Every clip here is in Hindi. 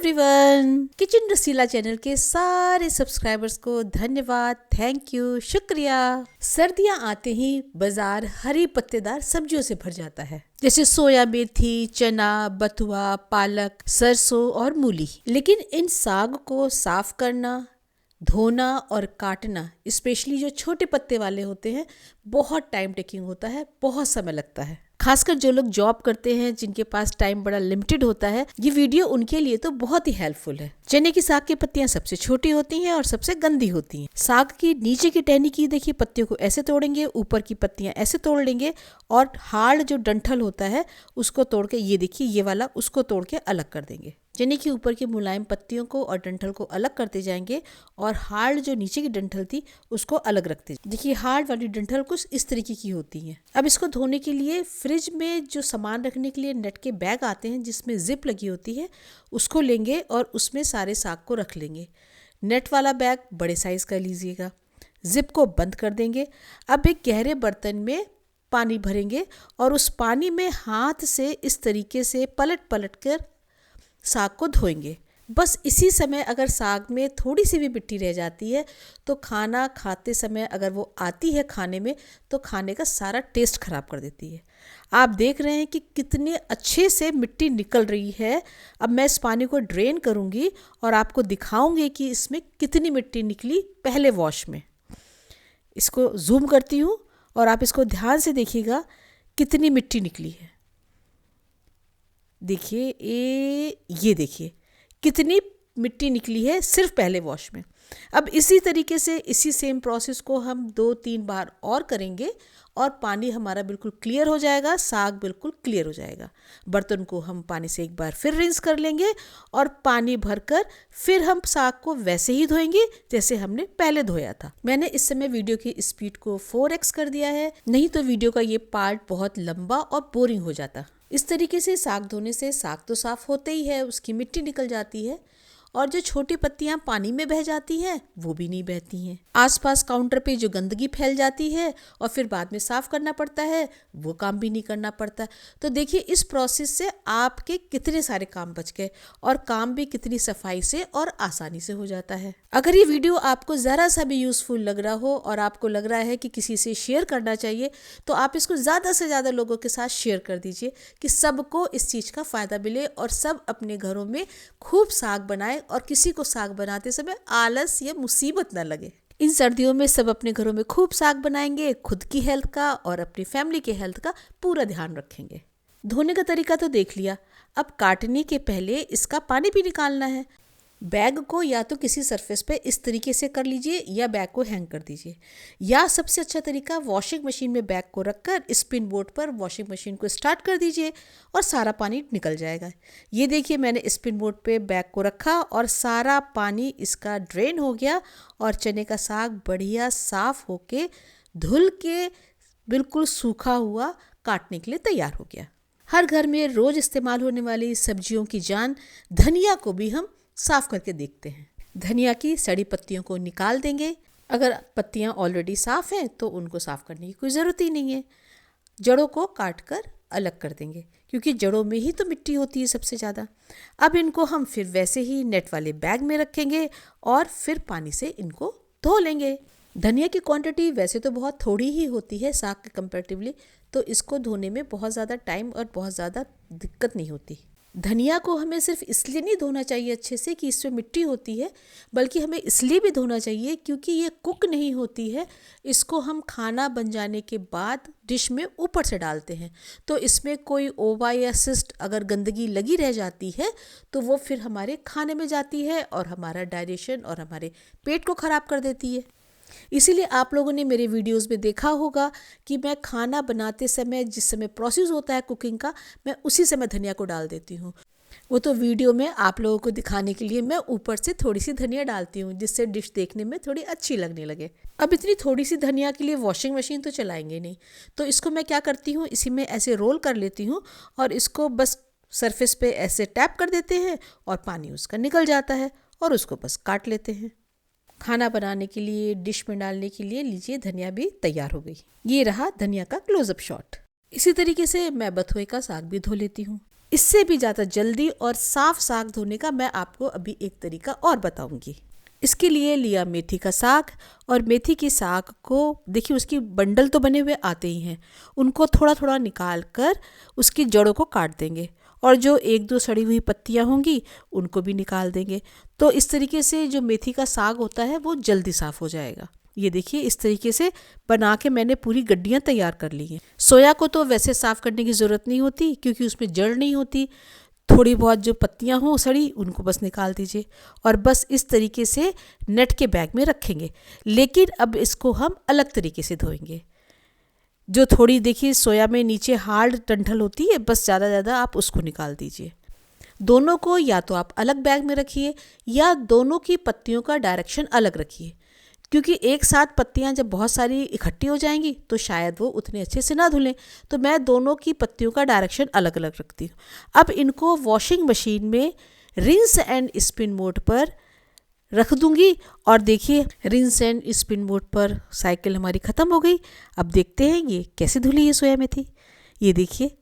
एवरीवन, किचन रसीला चैनल के सारे सब्सक्राइबर्स को धन्यवाद, थैंक यू, शुक्रिया। सर्दियां आते ही बाजार हरी पत्तेदार सब्जियों से भर जाता है, जैसे सोया, मेथी, चना, बथुआ, पालक, सरसों और मूली। लेकिन इन साग को साफ करना, धोना और काटना, स्पेशली जो छोटे पत्ते वाले होते हैं, बहुत टाइम टेकिंग होता है, बहुत समय लगता है। खासकर जो लोग जॉब करते हैं, जिनके पास टाइम बड़ा लिमिटेड होता है, ये वीडियो उनके लिए तो बहुत ही हेल्पफुल है। चने की साग की पत्तियां सबसे छोटी होती हैं और सबसे गंदी होती हैं। साग की नीचे की टहनी की देखिए पत्तियों को ऐसे तोड़ेंगे, ऊपर की पत्तियां ऐसे तोड़ लेंगे और हार्ड जो डंठल होता है उसको तोड़ के, ये देखिए ये वाला, उसको तोड़ के अलग कर देंगे। चने की ऊपर की मुलायम पत्तियों को और डंठल को अलग करते जाएंगे और हार्ड जो नीचे की डंठल थी उसको अलग रखते जाएंगे। देखिए हार्ड वाली डंठल कुछ इस तरीके की होती है। अब इसको धोने के लिए फ्रिज में जो सामान रखने के लिए नेट के बैग आते हैं जिसमें जिप लगी होती है, उसको लेंगे और उसमें सारे साग को रख लेंगे। नेट वाला बैग बड़े साइज का लीजिएगा। जिप को बंद कर देंगे। अब एक गहरे बर्तन में पानी भरेंगे और उस पानी में हाथ से इस तरीके से पलट पलट कर साग को धोएंगे। बस इसी समय अगर साग में थोड़ी सी भी मिट्टी रह जाती है तो खाना खाते समय अगर वो आती है खाने में, तो खाने का सारा टेस्ट खराब कर देती है। आप देख रहे हैं कि कितने अच्छे से मिट्टी निकल रही है। अब मैं इस पानी को ड्रेन करूँगी और आपको दिखाऊंगी कि इसमें कितनी मिट्टी निकली पहले वॉश में। इसको जूम करती हूँ और आप इसको ध्यान से देखिएगा कितनी मिट्टी निकली है। देखिए ये देखिए कितनी मिट्टी निकली है सिर्फ पहले वॉश में। अब इसी तरीके से इसी सेम प्रोसेस को हम 2-3 बार और करेंगे और पानी हमारा बिल्कुल क्लियर हो जाएगा, साग बिल्कुल क्लियर हो जाएगा। बर्तन को हम पानी से एक बार फिर रिंस कर लेंगे और पानी भरकर फिर हम साग को वैसे ही धोएंगे जैसे हमने पहले धोया था। मैंने इस समय वीडियो की स्पीड को 4x कर दिया है, नहीं तो वीडियो का ये पार्ट बहुत लंबा और बोरिंग हो जाता। इस तरीके से साग धोने से साग तो साफ होते ही है, उसकी मिट्टी निकल जाती है और जो छोटी पत्तियां पानी में बह जाती हैं वो भी नहीं बहती हैं। आसपास काउंटर पे जो गंदगी फैल जाती है और फिर बाद में साफ करना पड़ता है, वो काम भी नहीं करना पड़ता। तो देखिए इस प्रोसेस से आपके कितने सारे काम बच गए और काम भी कितनी सफाई से और आसानी से हो जाता है। अगर ये वीडियो आपको ज़रा सा भी यूज़फुल लग रहा हो और आपको लग रहा है कि किसी से शेयर करना चाहिए, तो आप इसको ज़्यादा से ज़्यादा लोगों के साथ शेयर कर दीजिए कि सबको इस चीज़ का फ़ायदा मिले और सब अपने घरों में खूब साग बनाए और किसी को साग बनाते समय आलस या मुसीबत न लगे। इन सर्दियों में सब अपने घरों में खूब साग बनाएंगे, खुद की हेल्थ का और अपनी फैमिली के हेल्थ का पूरा ध्यान रखेंगे। धोने का तरीका तो देख लिया, अब काटने के पहले इसका पानी भी निकालना है। बैग को या तो किसी सरफेस पे इस तरीके से कर लीजिए या बैग को हैंग कर दीजिए, या सबसे अच्छा तरीका वॉशिंग मशीन में बैग को रखकर स्पिन बोर्ड पर वॉशिंग मशीन को स्टार्ट कर दीजिए और सारा पानी निकल जाएगा। ये देखिए मैंने स्पिन बोर्ड पे बैग को रखा और सारा पानी इसका ड्रेन हो गया और चने का साग बढ़िया साफ होके धुल के बिल्कुल सूखा हुआ काटने के लिए तैयार हो गया। हर घर में रोज इस्तेमाल होने वाली सब्जियों की जान धनिया को भी हम साफ करके देखते हैं। धनिया की सड़ी पत्तियों को निकाल देंगे। अगर पत्तियां ऑलरेडी साफ हैं तो उनको साफ करने की कोई ज़रूरत ही नहीं है। जड़ों को काट कर अलग कर देंगे क्योंकि जड़ों में ही तो मिट्टी होती है सबसे ज़्यादा। अब इनको हम फिर वैसे ही नेट वाले बैग में रखेंगे और फिर पानी से इनको धो लेंगे। धनिया की क्वांटिटी वैसे तो बहुत थोड़ी ही होती है साग के कंपैरेटिवली, तो इसको धोने में बहुत ज़्यादा टाइम और बहुत ज़्यादा दिक्कत नहीं होती। धनिया को हमें सिर्फ इसलिए नहीं धोना चाहिए अच्छे से कि इसमें मिट्टी होती है, बल्कि हमें इसलिए भी धोना चाहिए क्योंकि ये कुक नहीं होती है। इसको हम खाना बन जाने के बाद डिश में ऊपर से डालते हैं, तो इसमें कोई ओवा या सिस्ट अगर गंदगी लगी रह जाती है तो वो फिर हमारे खाने में जाती है और हमारा डाइजेशन और हमारे पेट को ख़राब कर देती है। इसीलिए आप लोगों ने मेरे वीडियोस में देखा होगा कि मैं खाना बनाते समय जिस समय प्रोसेस होता है कुकिंग का, मैं उसी समय धनिया को डाल देती हूँ। वो तो वीडियो में आप लोगों को दिखाने के लिए मैं ऊपर से थोड़ी सी धनिया डालती हूँ जिससे डिश देखने में थोड़ी अच्छी लगने लगे। अब इतनी थोड़ी सी धनिया के लिए वॉशिंग मशीन तो चलाएंगे नहीं, तो इसको मैं क्या करती हूँ, इसी में ऐसे रोल कर लेती हूँ और इसको बस सरफेस पे ऐसे टैप कर देते हैं और पानी उसका निकल जाता है और उसको बस काट लेते हैं। खाना बनाने के लिए, डिश में डालने के लिए लीजिए धनिया भी तैयार हो गई। ये रहा धनिया का क्लोजअप शॉट। इसी तरीके से मैं बथुए का साग भी धो लेती हूँ। इससे भी ज़्यादा जल्दी और साफ साग धोने का मैं आपको अभी एक तरीका और बताऊंगी। इसके लिए लिया मेथी का साग, और मेथी की साग को देखिए उसकी बंडल तो बने हुए आते ही हैं, उनको थोड़ा थोड़ा निकाल कर उसकी जड़ों को काट देंगे, और जो एक दो सड़ी हुई पत्तियां होंगी उनको भी निकाल देंगे। तो इस तरीके से जो मेथी का साग होता है वो जल्दी साफ़ हो जाएगा। ये देखिए इस तरीके से बना के मैंने पूरी गड्डियाँ तैयार कर ली हैं। सोया को तो वैसे साफ़ करने की ज़रूरत नहीं होती क्योंकि उसमें जड़ नहीं होती, थोड़ी बहुत जो पत्तियां हों सड़ी उनको बस निकाल दीजिए, और बस इस तरीके से नेट के बैग में रखेंगे। लेकिन अब इसको हम अलग तरीके से धोएंगे। जो थोड़ी देखिए सोया में नीचे हार्ड डंठल होती है, बस ज़्यादा आप उसको निकाल दीजिए। दोनों को या तो आप अलग बैग में रखिए या दोनों की पत्तियों का डायरेक्शन अलग रखिए, क्योंकि एक साथ पत्तियां जब बहुत सारी इकट्ठी हो जाएंगी तो शायद वो उतने अच्छे से ना धुलें। तो मैं दोनों की पत्तियों का डायरेक्शन अलग अलग रखती हूँ। अब इनको वॉशिंग मशीन में रिंस एंड स्पिन मोड पर रख दूंगी, और देखिए रिंस एंड स्पिन मोड पर साइकिल हमारी ख़त्म हो गई। अब देखते हैं ये कैसे धुली है सोया मेथी। ये देखिए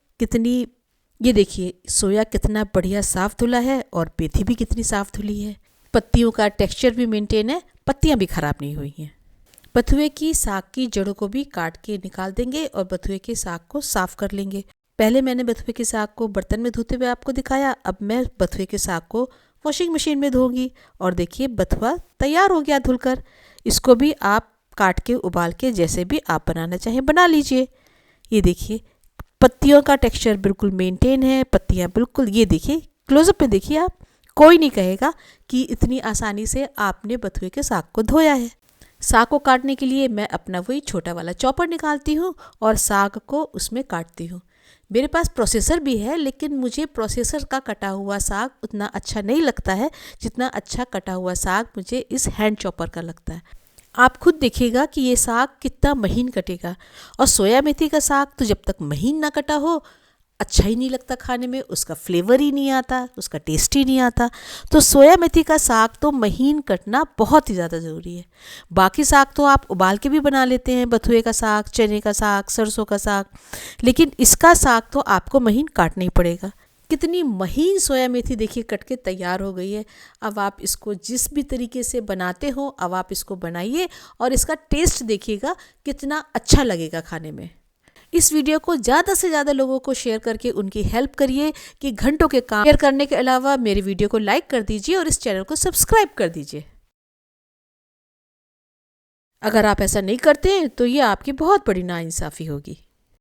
ये देखिए सोया कितना बढ़िया साफ़ धुला है, और मेथी भी कितनी साफ़ धुली है। पत्तियों का टेक्सचर भी मेंटेन है, पत्तियां भी ख़राब नहीं हुई हैं। बथुए की साग की जड़ों को भी काट के निकाल देंगे और बथुए के साग को साफ़ कर लेंगे। पहले मैंने बथुए के साग को बर्तन में धोते हुए आपको दिखाया, अब मैं बथुए के साग को वॉशिंग मशीन में धोऊंगी, और देखिए बथुआ तैयार हो गया धुलकर। इसको भी आप काट के उबाल के जैसे भी आप बनाना चाहें बना लीजिए। ये देखिए पत्तियों का टेक्सचर बिल्कुल मेंटेन है, पत्तियां बिल्कुल, ये देखिए क्लोजअप में देखिए आप, कोई नहीं कहेगा कि इतनी आसानी से आपने बथुए के साग को धोया है। साग को काटने के लिए मैं अपना वही छोटा वाला चॉपर निकालती हूँ और साग को उसमें काटती हूँ। मेरे पास प्रोसेसर भी है, लेकिन मुझे प्रोसेसर का कटा हुआ साग उतना अच्छा नहीं लगता है जितना अच्छा कटा हुआ साग मुझे इस हैंड चॉपर का लगता है। आप खुद देखिएगा कि ये साग कितना महीन कटेगा, और सोया मेथी का साग तो जब तक महीन ना कटा हो अच्छा ही नहीं लगता खाने में, उसका फ्लेवर ही नहीं आता, उसका टेस्ट ही नहीं आता। तो सोया मेथी का साग तो महीन कटना बहुत ही ज़्यादा ज़रूरी है। बाकी साग तो आप उबाल के भी बना लेते हैं, बथुए का साग, चने का साग, सरसों का साग, लेकिन इसका साग तो आपको महीन काटना ही पड़ेगा। कितनी महीन सोया मेथी देखिए कट के तैयार हो गई है। अब आप इसको जिस भी तरीके से बनाते हो अब आप इसको बनाइए, और इसका टेस्ट देखिएगा कितना अच्छा लगेगा खाने में। इस वीडियो को ज़्यादा से ज़्यादा लोगों को शेयर करके उनकी हेल्प करिए कि घंटों के काम शेयर करने के अलावा मेरे वीडियो को लाइक कर दीजिए और इस चैनल को सब्सक्राइब कर दीजिए। अगर आप ऐसा नहीं करते हैं तो ये आपकी बहुत बड़ी नाइंसाफ़ी होगी।